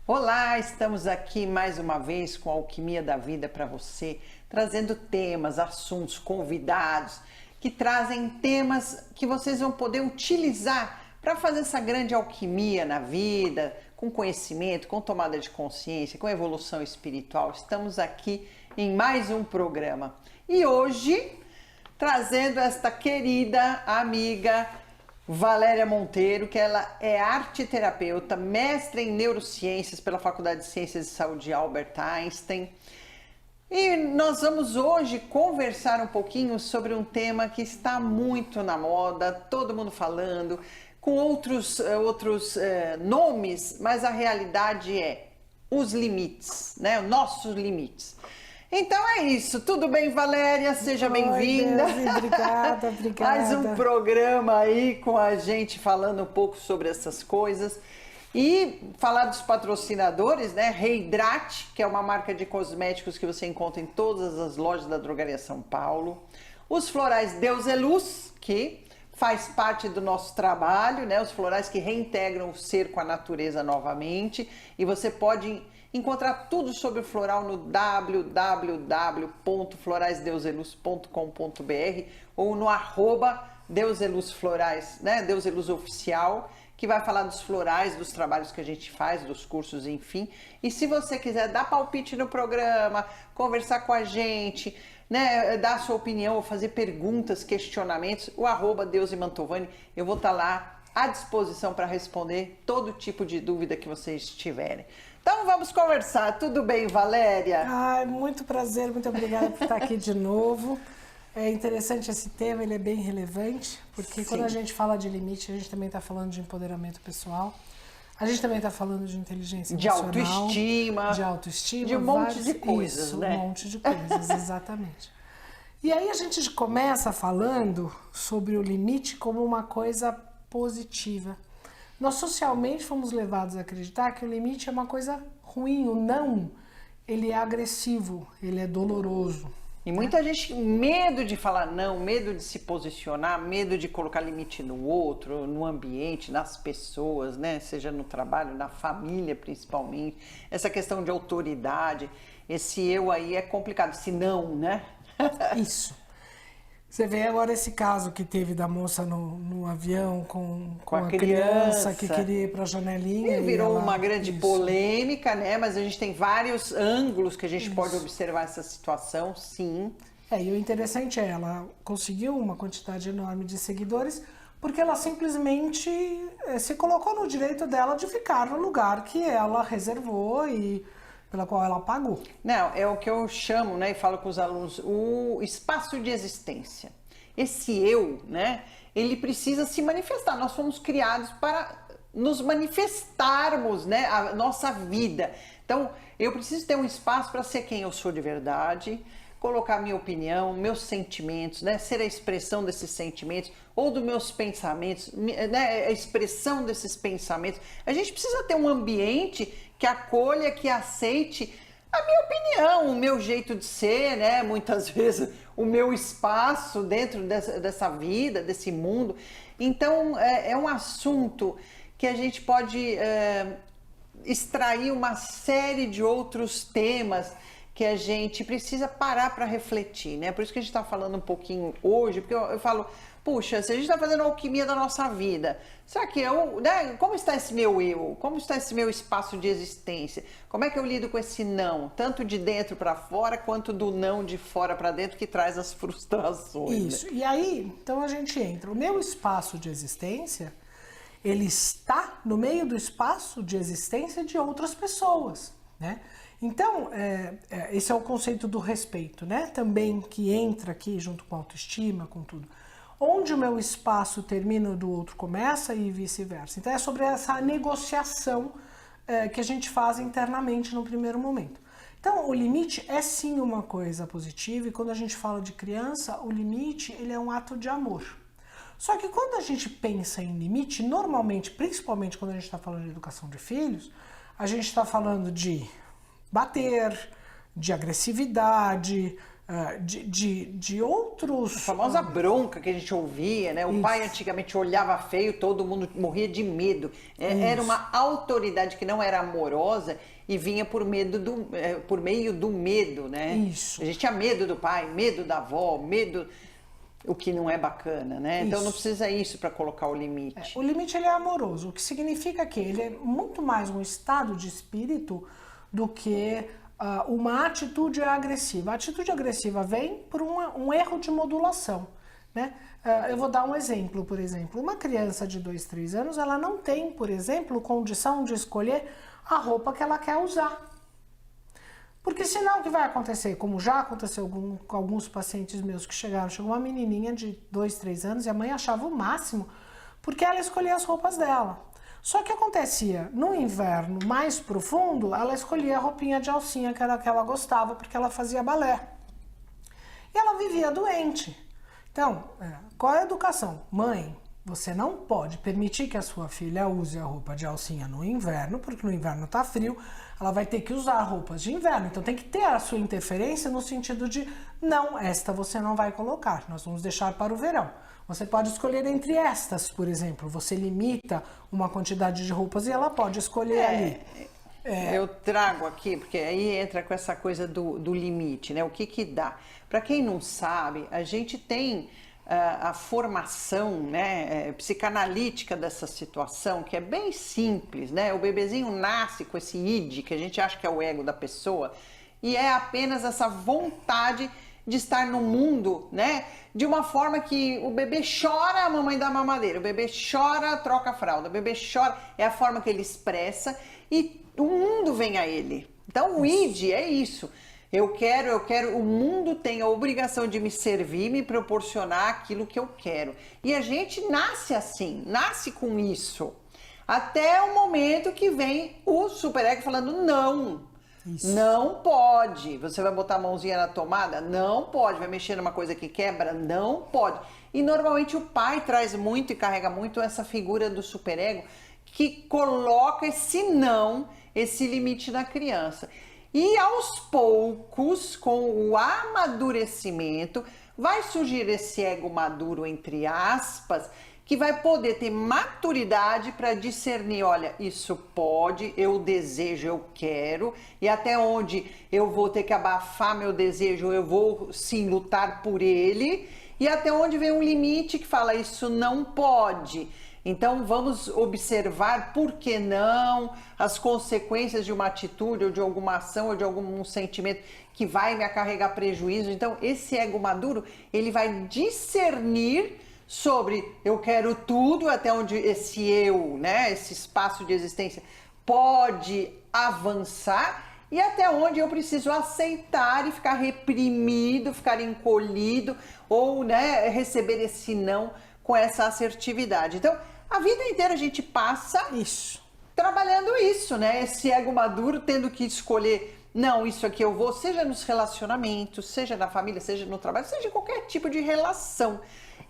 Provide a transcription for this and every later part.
Olá, estamos aqui mais uma vez com a Alquimia da Vida para você, trazendo temas, assuntos, convidados que trazem temas que vocês vão poder utilizar para fazer essa grande alquimia na vida, com conhecimento, com tomada de consciência, com evolução espiritual. Estamos aqui em mais um programa. E hoje, trazendo esta querida amiga Valéria Monteiro, que ela é arteterapeuta, mestre em neurociências pela Faculdade de Ciências e Saúde Albert Einstein. E nós vamos hoje conversar um pouquinho sobre um tema que está muito na moda, todo mundo falando, com outros nomes, mas a realidade é os limites, né? Os nossos limites. Então é isso. Tudo bem, Valéria? Seja bem-vinda. Obrigada. Mais um programa aí com a gente falando um pouco sobre essas coisas. E falar dos patrocinadores, né? Reidrate, que é uma marca de cosméticos que você encontra em todas as lojas da Drogaria São Paulo. Os florais Deus é Luz, que faz parte do nosso trabalho, né? Os florais que reintegram o ser com a natureza novamente. E você pode encontrar tudo sobre o floral no www.floraisdeuseluz.com.br ou no @deuseluzflorais, né? Deus é Luz Oficial, que vai falar dos florais, dos trabalhos que a gente faz, dos cursos, enfim. E se você quiser dar palpite no programa, conversar com a gente, né, dar a sua opinião ou fazer perguntas, questionamentos, o @Deusemantovani, eu vou estar lá à disposição para responder todo tipo de dúvida que vocês tiverem. Então vamos conversar. Tudo bem, Valéria? Muito prazer, muito obrigada por estar aqui de novo. É interessante esse tema, ele é bem relevante, porque Sim. quando a gente fala de limite, a gente também está falando de empoderamento pessoal, a gente também está falando de inteligência emocional, de autoestima, de um monte de coisas, isso, né? Um monte de coisas, exatamente. E aí a gente começa falando sobre o limite como uma coisa positiva. Nós socialmente fomos levados a acreditar que o limite é uma coisa ruim, o não, ele é agressivo, ele é doloroso. E muita gente tem medo de falar não, medo de se posicionar, medo de colocar limite no outro, no ambiente, nas pessoas, né? Seja no trabalho, na família principalmente. Essa questão de autoridade, esse eu aí é complicado, esse não, né? Isso. Você vê agora esse caso que teve da moça no avião com a criança que queria ir para a janelinha. E virou uma grande polêmica, né? Mas a gente tem vários ângulos que a gente pode observar essa situação, sim. E o interessante é, ela conseguiu uma quantidade enorme de seguidores porque ela simplesmente se colocou no direito dela de ficar no lugar que ela reservou e pela qual ela pagou. Não, é o que eu chamo, né, e falo com os alunos, o espaço de existência. Esse eu, né, ele precisa se manifestar. Nós fomos criados para nos manifestarmos, né, a nossa vida. Então, eu preciso ter um espaço para ser quem eu sou de verdade, colocar minha opinião, meus sentimentos, né, ser a expressão desses sentimentos ou dos meus pensamentos, né, a expressão desses pensamentos. A gente precisa ter um ambiente que acolha, que aceite a minha opinião, o meu jeito de ser, né? Muitas vezes o meu espaço dentro dessa vida, desse mundo. Então é um assunto que a gente pode extrair uma série de outros temas que a gente precisa parar para refletir, né? Por isso que a gente está falando um pouquinho hoje, porque eu falo, puxa, se a gente está fazendo a alquimia da nossa vida, será que né? Como está esse meu eu? Como está esse meu espaço de existência? Como é que eu lido com esse não? Tanto de dentro para fora, quanto do não de fora para dentro, que traz as frustrações. Isso, né? E aí, então a gente entra, o meu espaço de existência, ele está no meio do espaço de existência de outras pessoas, né? Então, esse é o conceito do respeito, né? Também que entra aqui junto com a autoestima, com tudo. Onde o meu espaço termina, o do outro começa e vice-versa. Então, é sobre essa negociação que a gente faz internamente no primeiro momento. Então, o limite é sim uma coisa positiva e quando a gente fala de criança, o limite ele é um ato de amor. Só que quando a gente pensa em limite, normalmente, principalmente quando a gente está falando de educação de filhos, a gente está falando de bater, de agressividade, de outros... A famosa bronca que a gente ouvia, né? O pai antigamente olhava feio, todo mundo morria de medo. Era uma autoridade que não era amorosa e vinha por meio do medo, né? Isso. A gente tinha medo do pai, medo da avó, medo... O que não é bacana, né? Então não precisa isso para colocar o limite. O limite ele é amoroso, o que significa que ele é muito mais um estado de espírito do que uma atitude agressiva. A atitude agressiva vem por um erro de modulação, né? Eu vou dar um exemplo, por exemplo. Uma criança de 2, 3 anos, ela não tem, por exemplo, condição de escolher a roupa que ela quer usar. Porque senão o que vai acontecer, como já aconteceu com alguns pacientes meus que chegou uma menininha de 2, 3 anos e a mãe achava o máximo porque ela escolhia as roupas dela. Só que acontecia, no inverno mais profundo, ela escolhia a roupinha de alcinha que ela gostava porque ela fazia balé. E ela vivia doente. Então, qual é a educação? Mãe, você não pode permitir que a sua filha use a roupa de alcinha no inverno, porque no inverno tá frio, ela vai ter que usar roupas de inverno. Então tem que ter a sua interferência no sentido de, não, esta você não vai colocar, nós vamos deixar para o verão. Você pode escolher entre estas, por exemplo, você limita uma quantidade de roupas e ela pode escolher ali. Eu trago aqui, porque aí entra com essa coisa do limite, né? O que dá? Para quem não sabe, a gente tem... a formação, né, psicanalítica dessa situação, que é bem simples, né? O bebezinho nasce com esse id, que a gente acha que é o ego da pessoa, e é apenas essa vontade de estar no mundo, né? De uma forma que o bebê chora, a mamãe dá mamadeira, o bebê chora, troca a fralda, o bebê chora, é a forma que ele expressa e o mundo vem a ele. Então o id é isso. Eu quero, o mundo tem a obrigação de me servir, me proporcionar aquilo que eu quero. E a gente nasce assim, nasce com isso. Até o momento que vem o superego falando não. Isso. Não pode. Você vai botar a mãozinha na tomada? Não pode. Vai mexer numa coisa que quebra? Não pode. E normalmente o pai traz muito e carrega muito essa figura do superego que coloca esse não, esse limite na criança. E aos poucos, com o amadurecimento, vai surgir esse ego maduro, entre aspas, que vai poder ter maturidade para discernir, olha, isso pode, eu desejo, eu quero, e até onde eu vou ter que abafar meu desejo, eu vou sim lutar por ele, e até onde vem um limite que fala, isso não pode. Então vamos observar por que não, as consequências de uma atitude ou de alguma ação ou de algum sentimento que vai me acarregar prejuízo. Então esse ego maduro, ele vai discernir sobre eu quero tudo, até onde esse eu, né, esse espaço de existência pode avançar e até onde eu preciso aceitar e ficar reprimido, ficar encolhido ou, né, receber esse não com essa assertividade. Então a vida inteira a gente passa trabalhando isso, né? Esse ego maduro tendo que escolher, não, isso aqui eu vou, seja nos relacionamentos, seja na família, seja no trabalho, seja em qualquer tipo de relação.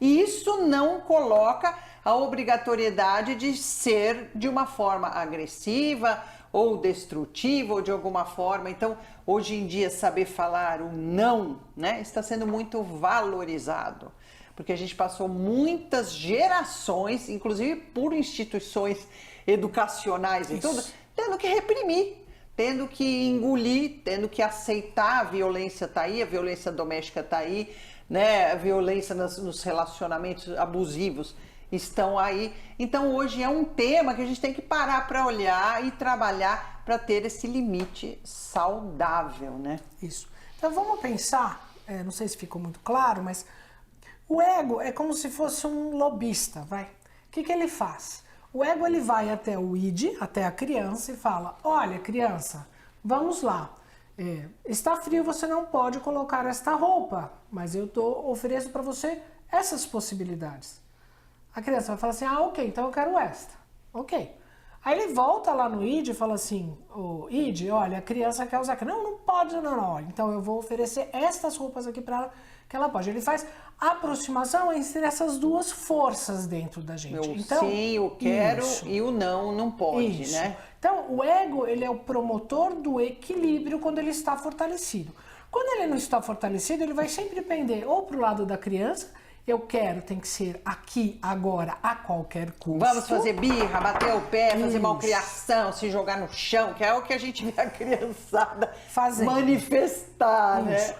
E isso não coloca a obrigatoriedade de ser de uma forma agressiva ou destrutiva ou de alguma forma. Então, hoje em dia, saber falar o não, né, está sendo muito valorizado. Porque a gente passou muitas gerações, inclusive por instituições educacionais e tudo, tendo que reprimir, tendo que engolir, tendo que aceitar a violência tá aí, a violência doméstica tá aí, né? A violência nos relacionamentos abusivos estão aí. Então hoje é um tema que a gente tem que parar para olhar e trabalhar para ter esse limite saudável, né? Isso. Então vamos pensar, não sei se ficou muito claro, mas o ego é como se fosse um lobista, vai. O que ele faz? O ego ele vai até o id, até a criança e fala, olha criança, vamos lá, está frio, você não pode colocar esta roupa, mas eu ofereço para você essas possibilidades. A criança vai falar assim, ok, então eu quero esta, ok. Aí ele volta lá no id e fala assim, id, olha, a criança quer usar aqui, não pode, não, então eu vou oferecer estas roupas aqui para ela, que ela pode. Ele faz aproximação entre essas duas forças dentro da gente. Então, sim, o quero e o não pode, né? Então, o ego, ele é o promotor do equilíbrio quando ele está fortalecido. Quando ele não está fortalecido, ele vai sempre pender ou para o lado da criança, eu quero, tem que ser aqui, agora, a qualquer custo. Vamos fazer birra, bater o pé, fazer malcriação, se jogar no chão, que é o que a gente vê a criançada manifestar, né?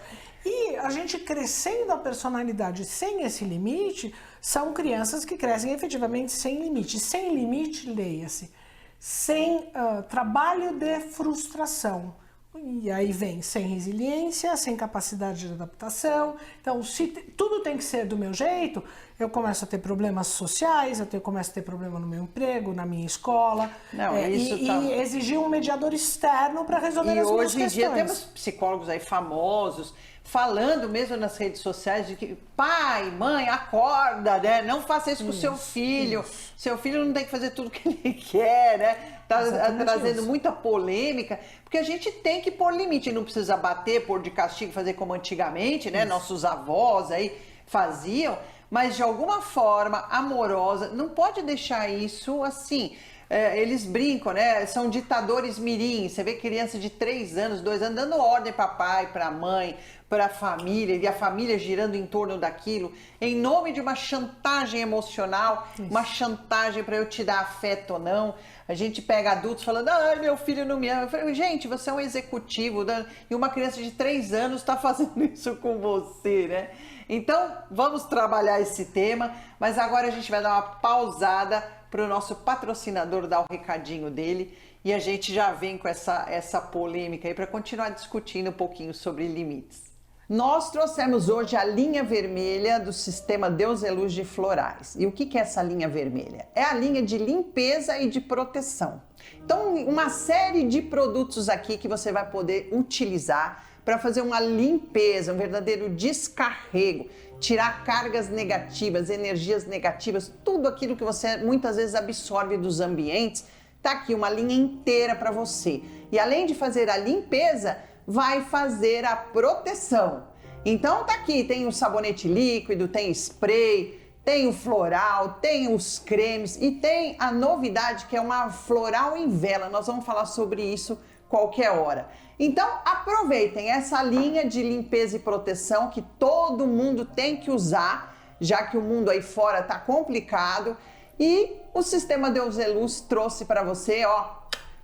E a gente crescendo a personalidade sem esse limite, são crianças que crescem efetivamente sem limite. Sem limite, leia-se, sem trabalho de frustração. E aí vem sem resiliência, sem capacidade de adaptação. Então, se tudo tem que ser do meu jeito, eu começo a ter problemas sociais, começo a ter problema no meu emprego, na minha escola. Não, e exigir um mediador externo para resolver as minhas questões. E hoje em dia temos psicólogos aí famosos, falando mesmo nas redes sociais de que pai, mãe, acorda, né? Não faça isso com o seu filho. Isso. Seu filho não tem que fazer tudo que ele quer, né? Tá trazendo muita polêmica, porque a gente tem que pôr limite, não precisa bater, pôr de castigo, fazer como antigamente, né? Isso. Nossos avós aí faziam, mas de alguma forma amorosa, não pode deixar isso assim. Eles brincam, né? São ditadores mirins. Você vê criança de 3 anos, 2 anos, dando ordem para pai, para mãe, para a família, e a família girando em torno daquilo, em nome de uma chantagem emocional, uma chantagem para eu te dar afeto ou não. A gente pega adultos falando, ai, meu filho não me ama. Eu falei, gente, você é um executivo, né? E uma criança de 3 anos está fazendo isso com você, né? Então, vamos trabalhar esse tema, mas agora a gente vai dar uma pausada para o nosso patrocinador dar o recadinho dele e a gente já vem com essa polêmica aí para continuar discutindo um pouquinho sobre limites. Nós trouxemos hoje a linha vermelha do sistema Deus é Luz de Florais. E o que é essa linha vermelha? É a linha de limpeza e de proteção. Então, uma série de produtos aqui que você vai poder utilizar para fazer uma limpeza, um verdadeiro descarrego, tirar cargas negativas, energias negativas, tudo aquilo que você muitas vezes absorve dos ambientes. Tá aqui uma linha inteira para você. E além de fazer a limpeza, vai fazer a proteção. Então tá aqui, tem o sabonete líquido, tem spray, tem o floral, tem os cremes e tem a novidade que é uma floral em vela. Nós vamos falar sobre isso qualquer hora. Então aproveitem essa linha de limpeza e proteção que todo mundo tem que usar, já que o mundo aí fora tá complicado, e o Sistema Deus é Luz trouxe para você, ó,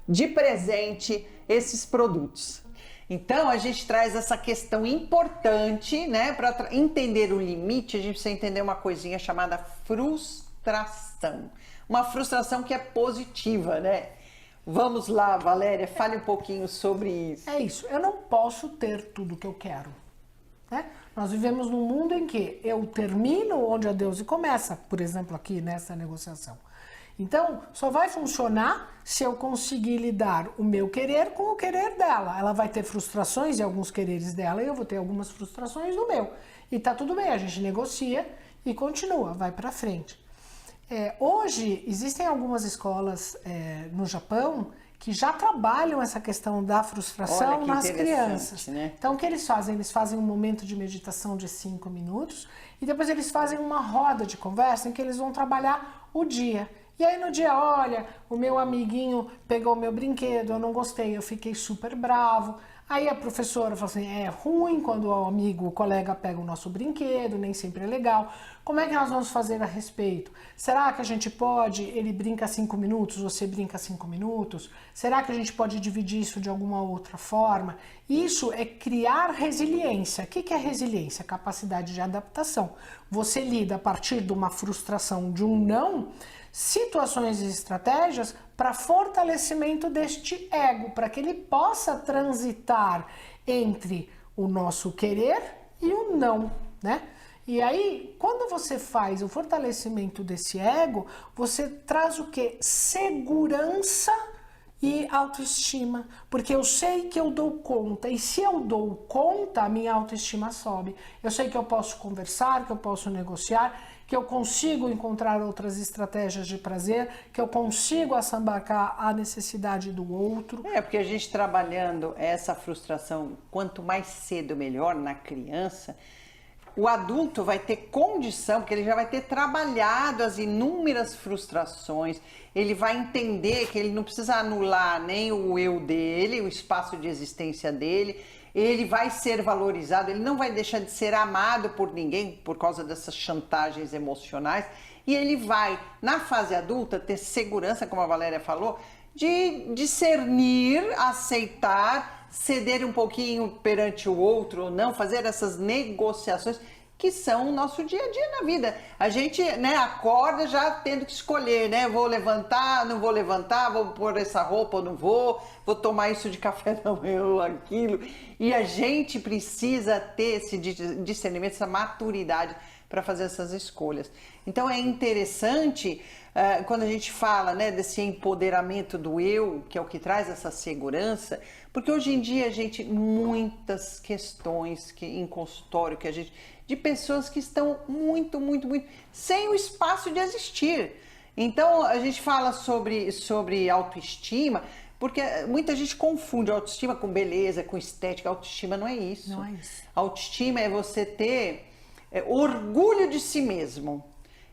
de presente esses produtos. Então a gente traz essa questão importante, né? Para entender o limite, a gente precisa entender uma coisinha chamada frustração. Uma frustração que é positiva, né? Vamos lá, Valéria, fale um pouquinho sobre isso. É isso, eu não posso ter tudo que eu quero, né? Nós vivemos num mundo em que eu termino onde a Deus começa, por exemplo, aqui nessa negociação. Então, só vai funcionar se eu conseguir lidar o meu querer com o querer dela. Ela vai ter frustrações e alguns quereres dela e eu vou ter algumas frustrações no meu. E tá tudo bem, a gente negocia e continua, vai pra frente. Hoje, existem algumas escolas no Japão que já trabalham essa questão da frustração nas crianças. Né? Então, o que eles fazem? Eles fazem um momento de meditação de 5 minutos e depois eles fazem uma roda de conversa em que eles vão trabalhar o dia. E aí no dia, olha, o meu amiguinho pegou o meu brinquedo, eu não gostei, eu fiquei super bravo. Aí a professora fala assim, é ruim quando o amigo, o colega pega o nosso brinquedo, nem sempre é legal. Como é que nós vamos fazer a respeito? Será que a gente pode, ele brinca 5 minutos, você brinca 5 minutos? Será que a gente pode dividir isso de alguma outra forma? Isso é criar resiliência. O que é resiliência? Capacidade de adaptação. Você lida a partir de uma frustração, de um não, situações e estratégias para fortalecimento deste ego, para que ele possa transitar entre o nosso querer e o não, né? E aí, quando você faz o fortalecimento desse ego, você traz o quê? Segurança e autoestima, porque eu sei que eu dou conta, e se eu dou conta, a minha autoestima sobe. Eu sei que eu posso conversar, que eu posso negociar, que eu consigo encontrar outras estratégias de prazer, que eu consigo assambarcar a necessidade do outro. Porque a gente trabalhando essa frustração, quanto mais cedo melhor na criança, o adulto vai ter condição, porque ele já vai ter trabalhado as inúmeras frustrações, ele vai entender que ele não precisa anular nem o eu dele, o espaço de existência dele, ele vai ser valorizado, ele não vai deixar de ser amado por ninguém por causa dessas chantagens emocionais, e ele vai, na fase adulta, ter segurança, como a Valéria falou, de discernir, aceitar, ceder um pouquinho perante o outro ou não, fazer essas negociações que são o nosso dia a dia na vida. A gente, né, acorda já tendo que escolher, né? Vou levantar, não vou levantar, vou pôr essa roupa ou não vou tomar isso de café da manhã ou aquilo. E a gente precisa ter esse discernimento, essa maturidade para fazer essas escolhas. Então é interessante quando a gente fala, né, desse empoderamento do eu, que é o que traz essa segurança, porque hoje em dia, gente, muitas questões em consultório que a gente, de pessoas que estão muito sem o espaço de existir. Então a gente fala sobre autoestima, porque muita gente confunde autoestima com beleza, com estética. Autoestima não é isso. Não é isso. Autoestima é você ter orgulho de si mesmo.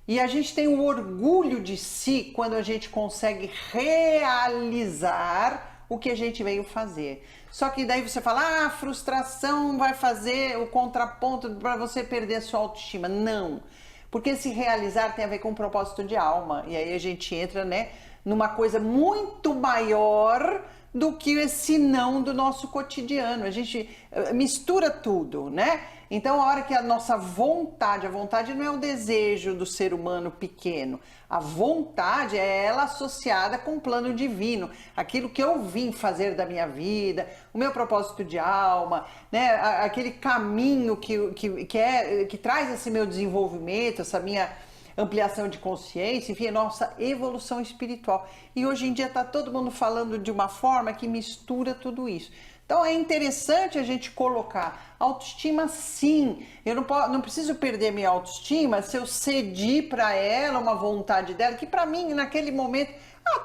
E a gente tem o orgulho de si quando a gente consegue realizar o que a gente veio fazer. Só que daí você fala, a frustração vai fazer o contraponto para você perder a sua autoestima. Não, porque esse realizar tem a ver com um propósito de alma. E aí a gente entra, né, numa coisa muito maior do que esse não do nosso cotidiano. A gente mistura tudo, né? Então, a hora que a nossa vontade, a vontade não é o desejo do ser humano pequeno, a vontade é ela associada com o plano divino, aquilo que eu vim fazer da minha vida, o meu propósito de alma, né? Aquele caminho que traz esse meu desenvolvimento, essa minha ampliação de consciência, enfim, a nossa evolução espiritual. E hoje em dia está todo mundo falando de uma forma que mistura tudo isso. Então é interessante a gente colocar autoestima, sim. Eu não preciso perder minha autoestima se eu cedi para ela uma vontade dela, que para mim, naquele momento,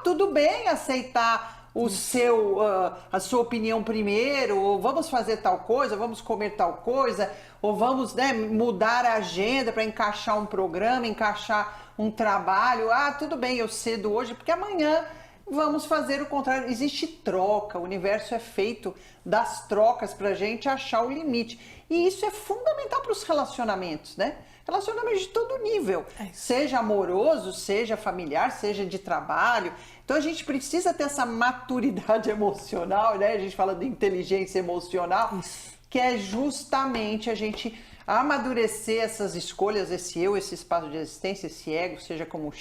tudo bem aceitar a sua opinião primeiro, ou vamos fazer tal coisa, vamos comer tal coisa, ou vamos, né, mudar a agenda para encaixar um programa, encaixar um trabalho. Tudo bem, eu cedo hoje, porque amanhã vamos fazer o contrário. Existe troca, o universo é feito das trocas para a gente achar o limite. E isso é fundamental para os relacionamentos, né? Relacionamentos de todo nível, seja amoroso, seja familiar, seja de trabalho. Então a gente precisa ter essa maturidade emocional, né? A gente fala de inteligência emocional, que é justamente a gente amadurecer essas escolhas, esse eu, esse espaço de existência, esse ego, seja como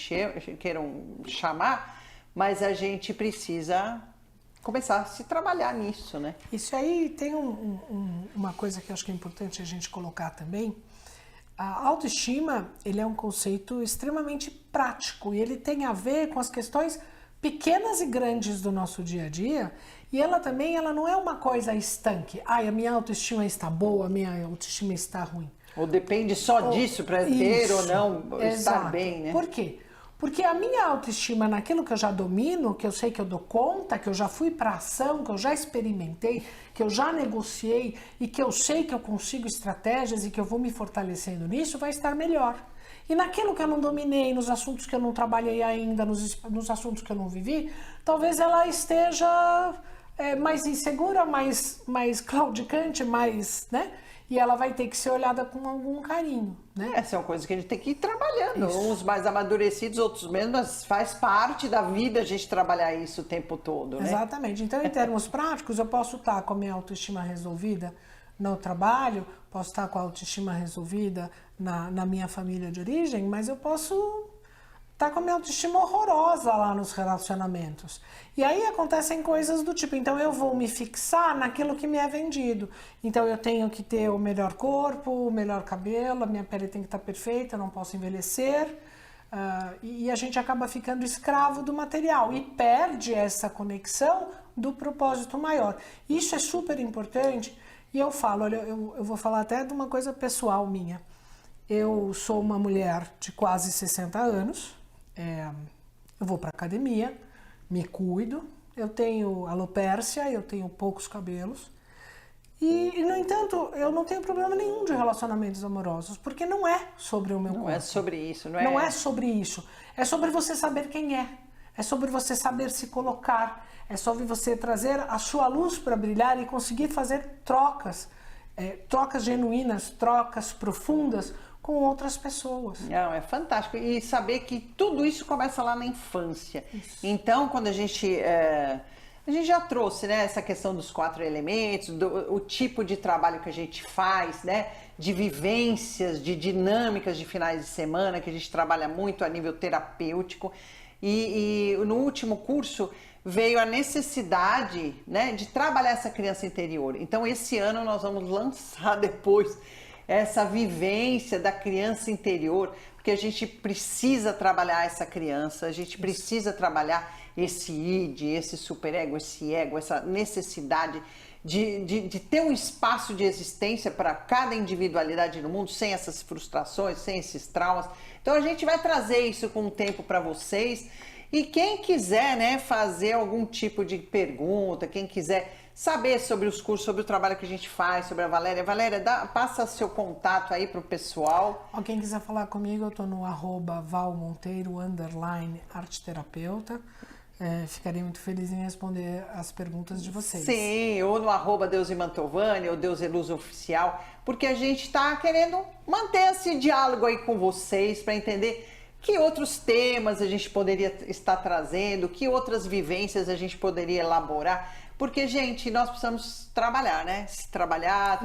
queiram chamar, mas a gente precisa começar a se trabalhar nisso, né? Isso aí tem uma coisa que eu acho que é importante a gente colocar também. A autoestima, ele é um conceito extremamente prático e ele tem a ver com as questões pequenas e grandes do nosso dia a dia, e ela não é uma coisa estanque. A minha autoestima está boa, a minha autoestima está ruim. Ou depende só disso para ter ou não estar bem, né? Por quê? Porque a minha autoestima naquilo que eu já domino, que eu sei que eu dou conta, que eu já fui para ação, que eu já experimentei, que eu já negociei e que eu sei que eu consigo estratégias e que eu vou me fortalecendo nisso, vai estar melhor. E naquilo que eu não dominei, nos assuntos que eu não trabalhei ainda, nos assuntos que eu não vivi, talvez ela esteja mais insegura, mais claudicante, mais, né? E ela vai ter que ser olhada com algum carinho, né? Essa é uma coisa que a gente tem que ir trabalhando. Isso. Uns mais amadurecidos, outros menos, mas faz parte da vida a gente trabalhar isso o tempo todo, né? Exatamente. Então, em termos práticos, eu posso estar com a minha autoestima resolvida no trabalho, posso estar com a autoestima resolvida na minha família de origem, mas eu posso estar com a minha autoestima horrorosa lá nos relacionamentos. E aí acontecem coisas do tipo, então eu vou me fixar naquilo que me é vendido. Então eu tenho que ter o melhor corpo, o melhor cabelo, a minha pele tem que estar perfeita, eu não posso envelhecer. E a gente acaba ficando escravo do material e perde essa conexão do propósito maior. Isso é super importante. E eu falo, olha, eu vou falar até de uma coisa pessoal minha. Eu sou uma mulher de quase 60 anos, eu vou para academia, me cuido, eu tenho alopécia, eu tenho poucos cabelos e, no entanto, eu não tenho problema nenhum de relacionamentos amorosos, porque não é sobre o meu corpo. Não é sobre isso, Não é sobre isso, é sobre você saber quem é. É sobre você saber se colocar, é sobre você trazer a sua luz para brilhar e conseguir fazer trocas, trocas genuínas, trocas profundas com outras pessoas. Não, é fantástico. E saber que tudo isso começa lá na infância. Isso. Então, quando a gente já trouxe, né, essa questão dos 4 elementos, o tipo de trabalho que a gente faz, né, de vivências, de dinâmicas de finais de semana, que a gente trabalha muito a nível terapêutico. E no último curso veio a necessidade, né, de trabalhar essa criança interior. Então, esse ano nós vamos lançar depois essa vivência da criança interior, porque a gente precisa trabalhar essa criança, a gente precisa trabalhar esse id, esse superego, esse ego, essa necessidade de ter um espaço de existência para cada individualidade no mundo, sem essas frustrações, sem esses traumas. Então a gente vai trazer isso com o tempo para vocês. E quem quiser, né, fazer algum tipo de pergunta, quem quiser saber sobre os cursos, sobre o trabalho que a gente faz, sobre a Valéria. Valéria, passa seu contato aí pro pessoal. Quem quiser falar comigo, eu tô no @valmonteiro _arteterapeuta. Ficaria muito feliz em responder as perguntas de vocês. Sim, ou no @Deusi Mantovani ou Deus Luz Oficial, porque a gente está querendo manter esse diálogo aí com vocês para entender que outros temas a gente poderia estar trazendo, que outras vivências a gente poderia elaborar. Porque, gente, nós precisamos trabalhar, né? Trabalhar.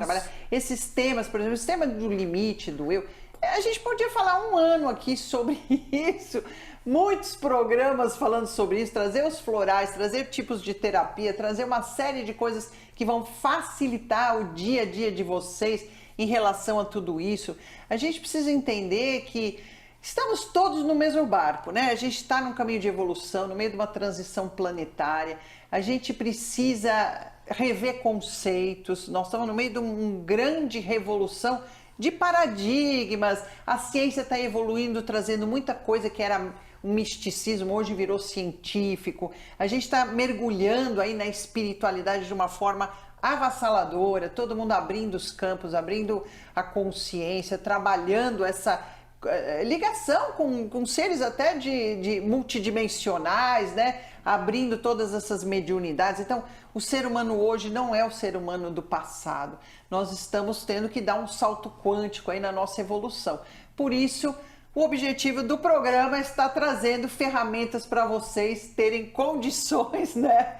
Esses temas, por exemplo, esse tema do limite, do eu, a gente podia falar um ano aqui sobre isso. Muitos programas falando sobre isso, trazer os florais, trazer tipos de terapia, trazer uma série de coisas que vão facilitar o dia a dia de vocês em relação a tudo isso. A gente precisa entender que estamos todos no mesmo barco, né? A gente está num caminho de evolução, no meio de uma transição planetária. A gente precisa rever conceitos. Nós estamos no meio de uma grande revolução de paradigmas. A ciência está evoluindo, trazendo muita coisa que era um misticismo, hoje virou científico. A gente está mergulhando aí na espiritualidade de uma forma avassaladora. Todo mundo abrindo os campos, abrindo a consciência, trabalhando essa ligação com seres até de multidimensionais, né? Abrindo todas essas mediunidades. Então, o ser humano hoje não é o ser humano do passado. Nós estamos tendo que dar um salto quântico aí na nossa evolução. Por isso, o objetivo do programa é estar trazendo ferramentas para vocês terem condições, né,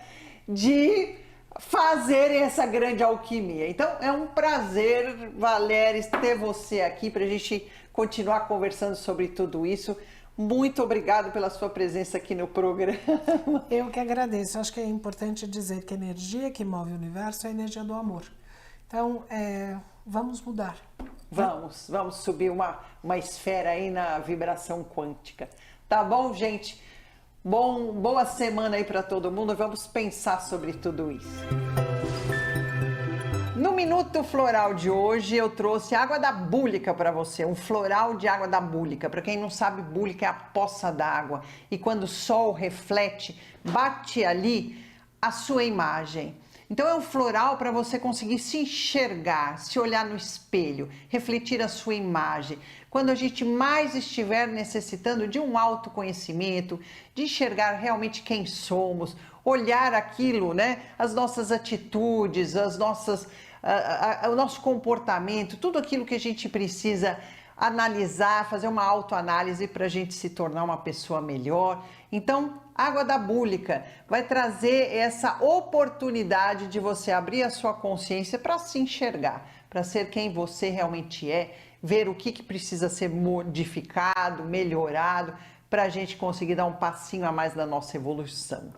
de fazerem essa grande alquimia. Então, é um prazer, Valéria, ter você aqui para a gente continuar conversando sobre tudo isso. Muito obrigado pela sua presença aqui no programa. Eu que agradeço. Acho que é importante dizer que a energia que move o universo é a energia do amor. Então, vamos mudar. Vamos subir uma esfera aí na vibração quântica. Tá bom, gente? Boa semana aí para todo mundo. Vamos pensar sobre tudo isso. No Minuto Floral de hoje eu trouxe água da búlica para você, um floral de água da búlica. Para quem não sabe, búlica é a poça d'água e quando o sol reflete, bate ali a sua imagem. Então é um floral para você conseguir se enxergar, se olhar no espelho, refletir a sua imagem. Quando a gente mais estiver necessitando de um autoconhecimento, de enxergar realmente quem somos, olhar aquilo, né, as nossas atitudes, o nosso comportamento, tudo aquilo que a gente precisa analisar, fazer uma autoanálise para a gente se tornar uma pessoa melhor. Então, água da búlica vai trazer essa oportunidade de você abrir a sua consciência para se enxergar, para ser quem você realmente é, ver o que precisa ser modificado, melhorado, para a gente conseguir dar um passinho a mais na nossa evolução.